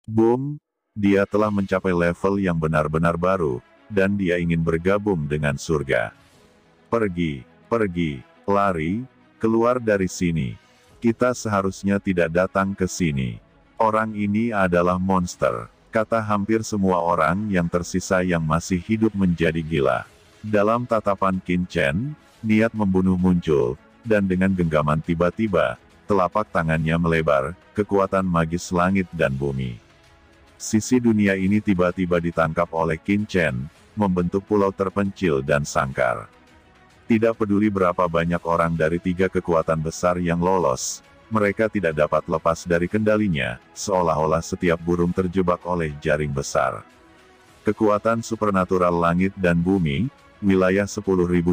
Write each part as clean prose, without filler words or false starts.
Boom! Dia telah mencapai level yang benar-benar baru, dan dia ingin bergabung dengan surga. Pergi, pergi, lari, keluar dari sini. Kita seharusnya tidak datang ke sini. Orang ini adalah monster, kata hampir semua orang yang tersisa yang masih hidup menjadi gila. Dalam tatapan Qin Chen, niat membunuh muncul, dan dengan genggaman tiba-tiba, telapak tangannya melebar, kekuatan magis langit dan bumi. Sisi dunia ini tiba-tiba ditangkap oleh Qin Chen, membentuk pulau terpencil dan sangkar. Tidak peduli berapa banyak orang dari 3 kekuatan besar yang lolos, mereka tidak dapat lepas dari kendalinya, seolah-olah setiap burung terjebak oleh jaring besar. Kekuatan supernatural langit dan bumi, wilayah 10.000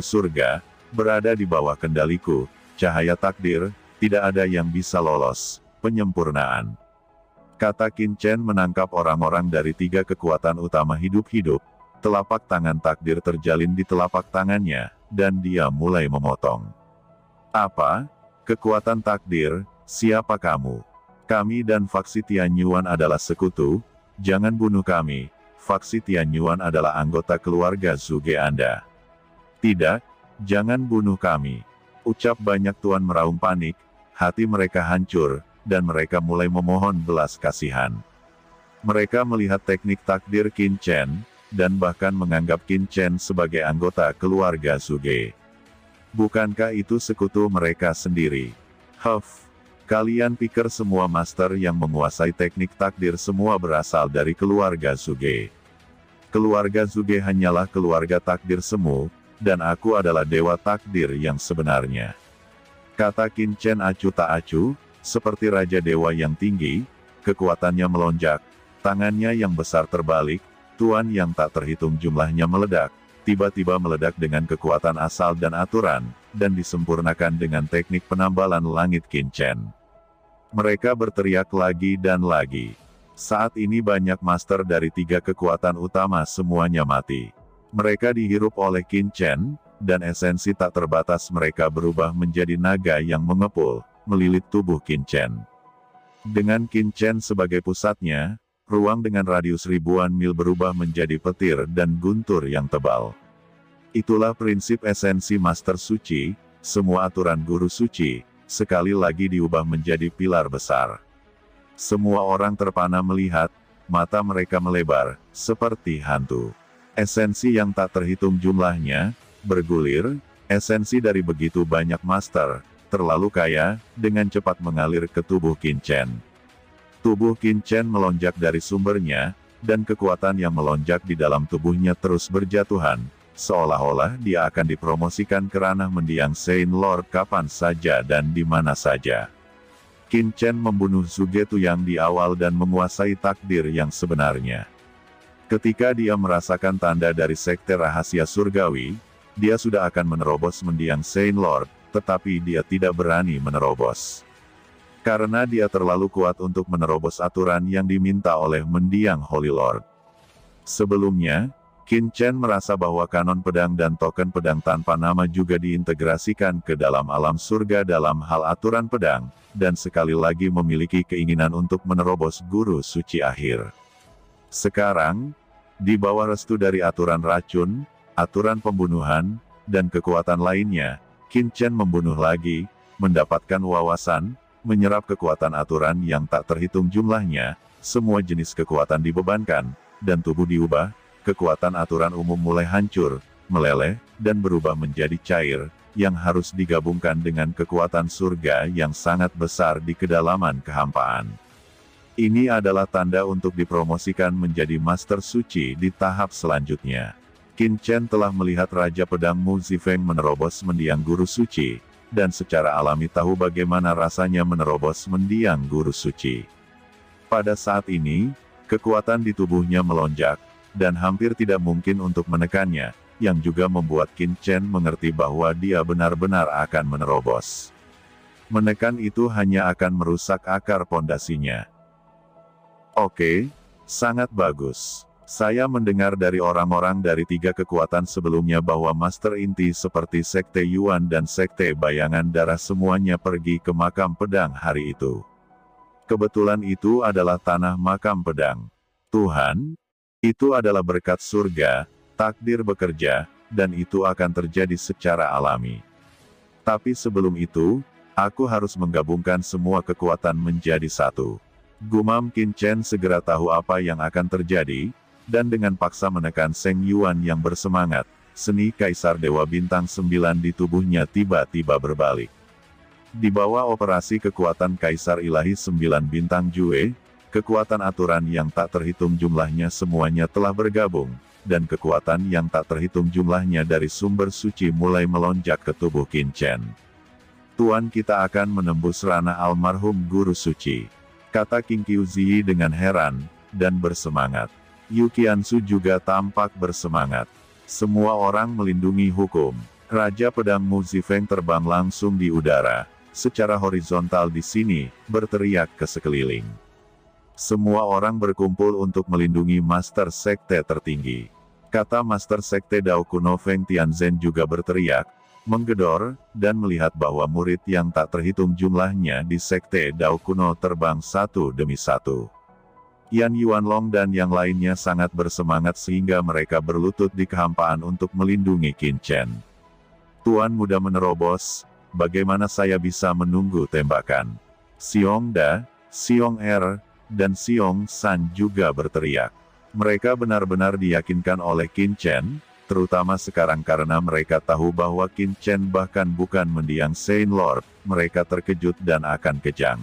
surga, berada di bawah kendaliku, cahaya takdir, tidak ada yang bisa lolos, penyempurnaan. Kata Qin Chen menangkap orang-orang dari 3 kekuatan utama hidup-hidup, telapak tangan takdir terjalin di telapak tangannya, dan dia mulai memotong. Apa? Kekuatan takdir, siapa kamu? Kami dan faksi Tianyuan adalah sekutu, jangan bunuh kami, faksi Tianyuan adalah anggota keluarga Zhuge Anda. Tidak, jangan bunuh kami. Ucap banyak tuan meraung panik, hati mereka hancur, dan mereka mulai memohon belas kasihan. Mereka melihat teknik takdir Qin Chen, dan bahkan menganggap Qin Chen sebagai anggota keluarga Zhuge. Bukankah itu sekutu mereka sendiri? Kalian pikir semua master yang menguasai teknik takdir semua berasal dari keluarga Zhuge. Keluarga Zhuge hanyalah keluarga takdir semu, dan aku adalah dewa takdir yang sebenarnya. Kata Qin Chen acuh tak acuh, seperti raja dewa yang tinggi, kekuatannya melonjak, tangannya yang besar terbalik, tuan yang tak terhitung jumlahnya meledak, tiba-tiba meledak dengan kekuatan asal dan aturan, dan disempurnakan dengan teknik penambalan langit Qin Chen. Mereka berteriak lagi dan lagi. Saat ini banyak master dari 3 kekuatan utama semuanya mati. Mereka dihirup oleh Qin Chen, dan esensi tak terbatas mereka berubah menjadi naga yang mengepul, melilit tubuh Qin Chen. Dengan Qin Chen sebagai pusatnya, ruang dengan radius ribuan mil berubah menjadi petir dan guntur yang tebal. Itulah prinsip esensi Master Suci, semua aturan guru suci, sekali lagi diubah menjadi pilar besar. Semua orang terpana melihat, mata mereka melebar, seperti hantu. Esensi yang tak terhitung jumlahnya, bergulir, esensi dari begitu banyak master, terlalu kaya, dengan cepat mengalir ke tubuh Qin Chen. Tubuh Qin Chen melonjak dari sumbernya, dan kekuatan yang melonjak di dalam tubuhnya terus berjatuhan, seolah-olah dia akan dipromosikan ke ranah mendiang Saint Lord kapan saja dan di mana saja. Qin Chen membunuh Zhuge Tuyang di awal dan menguasai takdir yang sebenarnya. Ketika dia merasakan tanda dari sekte rahasia surgawi, dia sudah akan menerobos mendiang Saint Lord, tetapi dia tidak berani menerobos. Karena dia terlalu kuat untuk menerobos aturan yang diminta oleh mendiang Holy Lord. Sebelumnya, Qin Chen merasa bahwa kanon pedang dan token pedang tanpa nama juga diintegrasikan ke dalam alam surga dalam hal aturan pedang, dan sekali lagi memiliki keinginan untuk menerobos guru suci akhir. Sekarang, di bawah restu dari aturan racun, aturan pembunuhan, dan kekuatan lainnya, Qin Chen membunuh lagi, mendapatkan wawasan, menyerap kekuatan aturan yang tak terhitung jumlahnya, semua jenis kekuatan dibebankan, dan tubuh diubah, kekuatan aturan umum mulai hancur, meleleh, dan berubah menjadi cair, yang harus digabungkan dengan kekuatan surga yang sangat besar di kedalaman kehampaan. Ini adalah tanda untuk dipromosikan menjadi Master Suci di tahap selanjutnya. Qin Chen telah melihat Raja Pedang Mu Zifeng menerobos mendiang Guru Suci, dan secara alami tahu bagaimana rasanya menerobos mendiang Guru Suci. Pada saat ini, kekuatan di tubuhnya melonjak, dan hampir tidak mungkin untuk menekannya, yang juga membuat Qin Chen mengerti bahwa dia benar-benar akan menerobos. Menekan itu hanya akan merusak akar pondasinya. Oke, sangat bagus. Saya mendengar dari orang-orang dari 3 kekuatan sebelumnya bahwa master inti seperti Sekte Yuan dan Sekte Bayangan Darah semuanya pergi ke makam pedang hari itu. Kebetulan itu adalah tanah makam pedang. Tuhan, itu adalah berkat surga, takdir bekerja, dan itu akan terjadi secara alami. Tapi sebelum itu, aku harus menggabungkan semua kekuatan menjadi satu. Gumam Qin Chen segera tahu apa yang akan terjadi, dan dengan paksa menekan Seng Yuan yang bersemangat, seni Kaisar Dewa Bintang 9 di tubuhnya tiba-tiba berbalik. Di bawah operasi kekuatan Kaisar Ilahi 9 Bintang Jue, kekuatan aturan yang tak terhitung jumlahnya semuanya telah bergabung, dan kekuatan yang tak terhitung jumlahnya dari sumber suci mulai melonjak ke tubuh Qin Chen. Tuan, kita akan menembus ranah almarhum guru suci, kata King Qiuzi dengan heran, dan bersemangat. Yu Qiansu juga tampak bersemangat. Semua orang melindungi hukum. Raja Pedang Mu Zifeng terbang langsung di udara, secara horizontal di sini, berteriak ke sekeliling. Semua orang berkumpul untuk melindungi Master Sekte tertinggi. Kata Master Sekte Dao Kuno Feng Tianzhen juga berteriak, menggedor, dan melihat bahwa murid yang tak terhitung jumlahnya di Sekte Dao Kuno terbang satu demi satu. Yan Yuanlong dan yang lainnya sangat bersemangat sehingga mereka berlutut di kehampaan untuk melindungi Qin Chen. Tuan muda menerobos, bagaimana saya bisa menunggu tembakan? Xiong Da, Xiong Er, dan Xiong San juga berteriak. Mereka benar-benar diyakinkan oleh Qin Chen, terutama sekarang karena mereka tahu bahwa Qin Chen bahkan bukan mendiang Saint Lord, mereka terkejut dan akan kejang.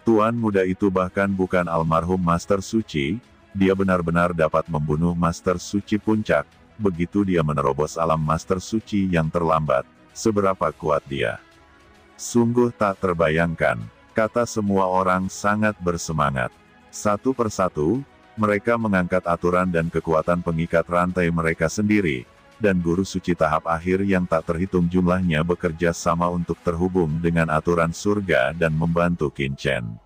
Tuan muda itu bahkan bukan almarhum Master Suci, dia benar-benar dapat membunuh Master Suci Puncak, begitu dia menerobos alam Master Suci yang terlambat, seberapa kuat dia. Sungguh tak terbayangkan, kata semua orang sangat bersemangat. Satu persatu, mereka mengangkat aturan dan kekuatan pengikat rantai mereka sendiri, dan guru suci tahap akhir yang tak terhitung jumlahnya bekerja sama untuk terhubung dengan aturan surga dan membantu Qin Chen.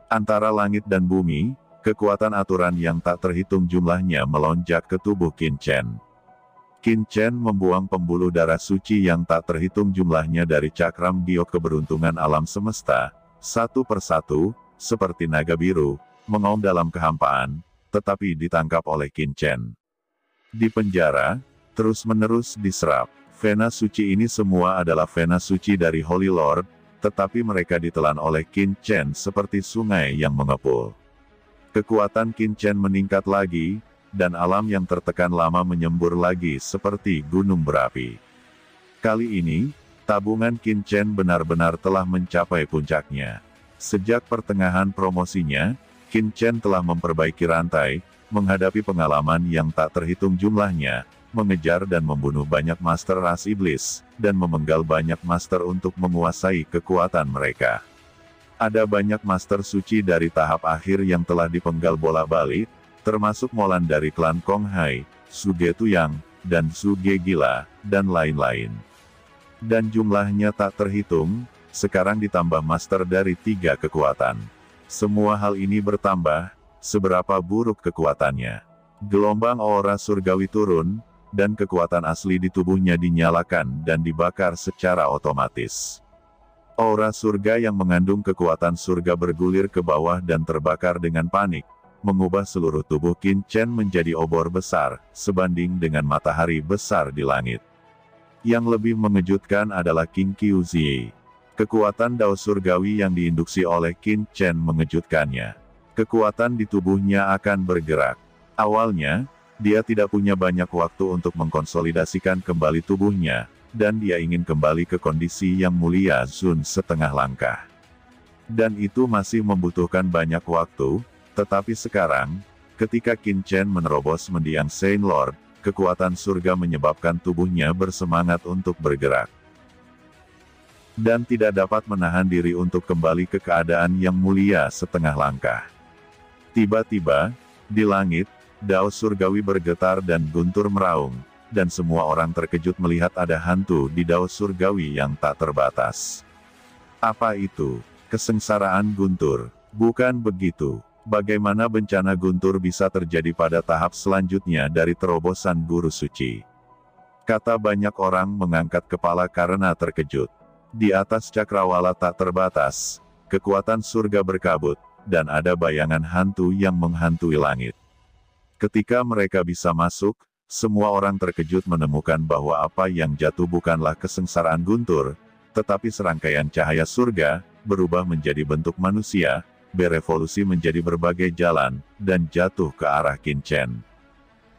Antara langit dan bumi, kekuatan aturan yang tak terhitung jumlahnya melonjak ke tubuh Qin Chen. Qin Chen membuang pembuluh darah suci yang tak terhitung jumlahnya dari cakram giok keberuntungan alam semesta, satu persatu, seperti naga biru, mengaum dalam kehampaan, tetapi ditangkap oleh Qin Chen. Di penjara, terus-menerus diserap. Vena suci ini semua adalah vena suci dari Holy Lord, tetapi mereka ditelan oleh Qin Chen seperti sungai yang mengepul. Kekuatan Qin Chen meningkat lagi, dan alam yang tertekan lama menyembur lagi seperti gunung berapi. Kali ini, tabungan Qin Chen benar-benar telah mencapai puncaknya. Sejak pertengahan promosinya, Qin Chen telah memperbaiki rantai, menghadapi pengalaman yang tak terhitung jumlahnya, mengejar dan membunuh banyak master ras iblis, dan memenggal banyak master untuk menguasai kekuatan mereka. Ada banyak master suci dari tahap akhir yang telah dipenggal bola-balik, termasuk Molan dari klan Kong Hai, Suge Tuyang, dan Suge Gila, dan lain-lain. Dan jumlahnya tak terhitung, sekarang ditambah master dari 3 kekuatan. Semua hal ini bertambah, seberapa buruk kekuatannya. Gelombang aura surgawi turun, dan kekuatan asli di tubuhnya dinyalakan dan dibakar secara otomatis. Aura surga yang mengandung kekuatan surga bergulir ke bawah dan terbakar dengan panik, mengubah seluruh tubuh Qin Chen menjadi obor besar, sebanding dengan matahari besar di langit. Yang lebih mengejutkan adalah King Qiuzi. Kekuatan Dao surgawi yang diinduksi oleh Qin Chen mengejutkannya. Kekuatan di tubuhnya akan bergerak. Awalnya, dia tidak punya banyak waktu untuk mengkonsolidasikan kembali tubuhnya, dan dia ingin kembali ke kondisi yang mulia Zun setengah langkah. Dan itu masih membutuhkan banyak waktu, tetapi sekarang, ketika Qin Chen menerobos mendiang Saint Lord, kekuatan surga menyebabkan tubuhnya bersemangat untuk bergerak. Dan tidak dapat menahan diri untuk kembali ke keadaan yang mulia setengah langkah. Tiba-tiba, di langit, Dao surgawi bergetar dan guntur meraung, dan semua orang terkejut melihat ada hantu di Dao surgawi yang tak terbatas. Apa itu? Kesengsaraan guntur? Bukan begitu. Bagaimana bencana guntur bisa terjadi pada tahap selanjutnya dari terobosan guru suci? Kata banyak orang mengangkat kepala karena terkejut. Di atas cakrawala tak terbatas, kekuatan surga berkabut, dan ada bayangan hantu yang menghantui langit. Ketika mereka bisa masuk, semua orang terkejut menemukan bahwa apa yang jatuh bukanlah kesengsaraan guntur, tetapi serangkaian cahaya surga, berubah menjadi bentuk manusia, berevolusi menjadi berbagai jalan, dan jatuh ke arah Qin Chen.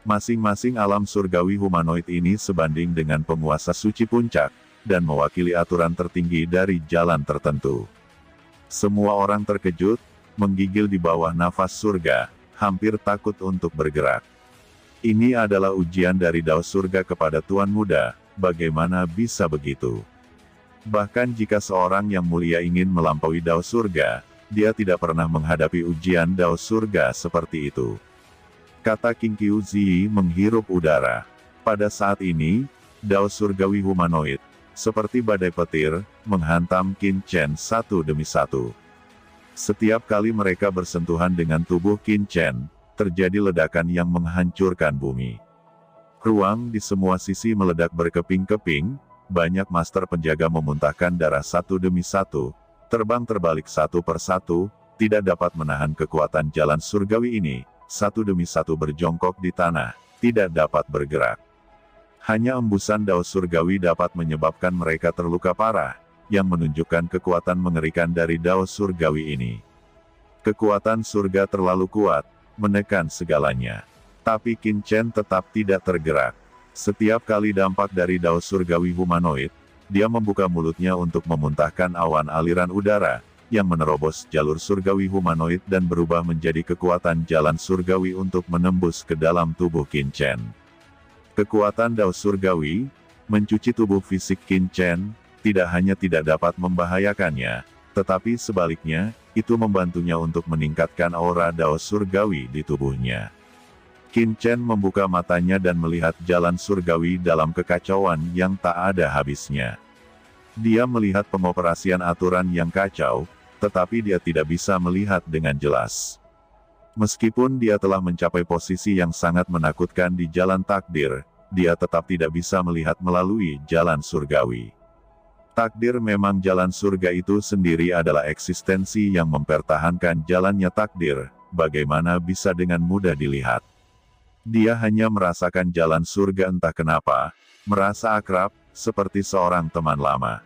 Masing-masing alam surgawi humanoid ini sebanding dengan penguasa suci puncak, dan mewakili aturan tertinggi dari jalan tertentu. Semua orang terkejut, menggigil di bawah nafas surga, hampir takut untuk bergerak. Ini adalah ujian dari Dao Surga kepada Tuan Muda, bagaimana bisa begitu? Bahkan jika seorang yang mulia ingin melampaui Dao Surga, dia tidak pernah menghadapi ujian Dao Surga seperti itu. Kata King Qiu Zi menghirup udara. Pada saat ini, Dao Surgawi humanoid, seperti badai petir, menghantam Qin Chen satu demi satu. Setiap kali mereka bersentuhan dengan tubuh Qin Chen, terjadi ledakan yang menghancurkan bumi. Ruang di semua sisi meledak berkeping-keping, banyak master penjaga memuntahkan darah satu demi satu, terbang terbalik satu persatu, tidak dapat menahan kekuatan jalan surgawi ini, satu demi satu berjongkok di tanah, tidak dapat bergerak. Hanya embusan Dao Surgawi dapat menyebabkan mereka terluka parah, yang menunjukkan kekuatan mengerikan dari Dao Surgawi ini. Kekuatan surga terlalu kuat, menekan segalanya. Tapi Qin Chen tetap tidak tergerak. Setiap kali dampak dari Dao Surgawi humanoid, dia membuka mulutnya untuk memuntahkan awan aliran udara, yang menerobos jalur surgawi humanoid dan berubah menjadi kekuatan jalan surgawi untuk menembus ke dalam tubuh Qin Chen. Kekuatan Dao Surgawi, mencuci tubuh fisik Qin Chen, tidak hanya tidak dapat membahayakannya, tetapi sebaliknya, itu membantunya untuk meningkatkan aura Dao Surgawi di tubuhnya. Qin Chen membuka matanya dan melihat jalan surgawi dalam kekacauan yang tak ada habisnya. Dia melihat pengoperasian aturan yang kacau, tetapi dia tidak bisa melihat dengan jelas. Meskipun dia telah mencapai posisi yang sangat menakutkan di jalan takdir, dia tetap tidak bisa melihat melalui jalan surgawi. Takdir memang jalan surga itu sendiri adalah eksistensi yang mempertahankan jalannya takdir, bagaimana bisa dengan mudah dilihat. Dia hanya merasakan jalan surga entah kenapa, merasa akrab, seperti seorang teman lama.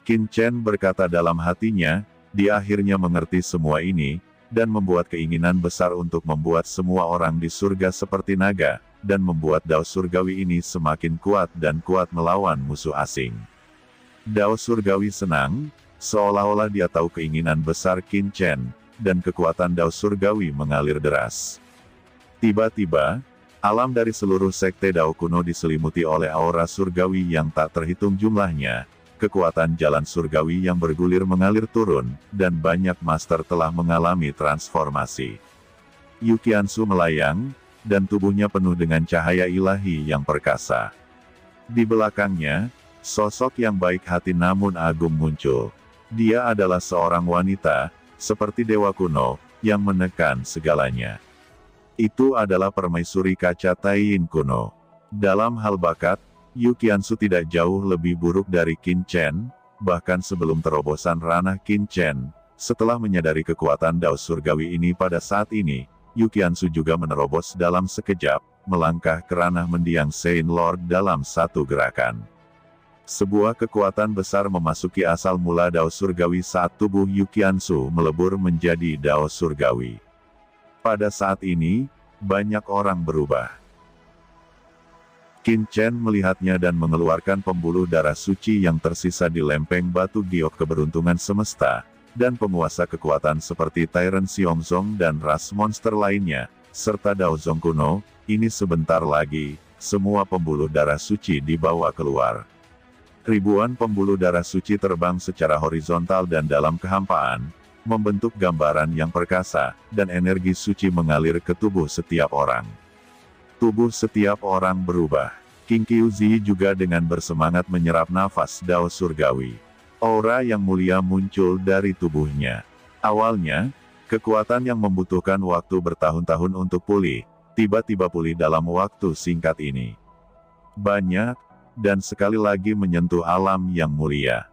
Qin Chen berkata dalam hatinya, dia akhirnya mengerti semua ini, dan membuat keinginan besar untuk membuat semua orang di surga seperti naga, dan membuat Dao Surgawi ini semakin kuat dan kuat melawan musuh asing. Dao Surgawi senang, seolah-olah dia tahu keinginan besar Qin Chen, dan kekuatan Dao Surgawi mengalir deras. Tiba-tiba, alam dari seluruh sekte Dao kuno diselimuti oleh aura surgawi yang tak terhitung jumlahnya. Kekuatan jalan surgawi yang bergulir mengalir turun, dan banyak master telah mengalami transformasi. Yu Qiansu melayang, dan tubuhnya penuh dengan cahaya ilahi yang perkasa. Di belakangnya, sosok yang baik hati namun agung muncul. Dia adalah seorang wanita, seperti dewa kuno, yang menekan segalanya. Itu adalah permaisuri kaca Taiyin kuno. Dalam hal bakat, Yu Qiansu tidak jauh lebih buruk dari Qin Chen, bahkan sebelum terobosan ranah Qin Chen. Setelah menyadari kekuatan Dao Surgawi ini pada saat ini, Yu Qiansu juga menerobos dalam sekejap, melangkah ke ranah mendiang Saint Lord dalam satu gerakan. Sebuah kekuatan besar memasuki asal mula Dao Surgawi saat tubuh Yu Qiansu melebur menjadi Dao Surgawi. Pada saat ini, banyak orang berubah. Qin Chen melihatnya dan mengeluarkan pembuluh darah suci yang tersisa di lempeng batu giok keberuntungan semesta, dan penguasa kekuatan seperti Tyrant Xiongzong dan ras monster lainnya, serta Dao Zong kuno, ini sebentar lagi, semua pembuluh darah suci dibawa keluar. Ribuan pembuluh darah suci terbang secara horizontal dan dalam kehampaan, membentuk gambaran yang perkasa, dan energi suci mengalir ke tubuh setiap orang. Tubuh setiap orang berubah. King Qiu Zi juga dengan bersemangat menyerap nafas Dao Surgawi. Aura yang mulia muncul dari tubuhnya. Awalnya, kekuatan yang membutuhkan waktu bertahun-tahun untuk pulih, tiba-tiba pulih dalam waktu singkat ini. Banyak, dan sekali lagi menyentuh alam yang mulia.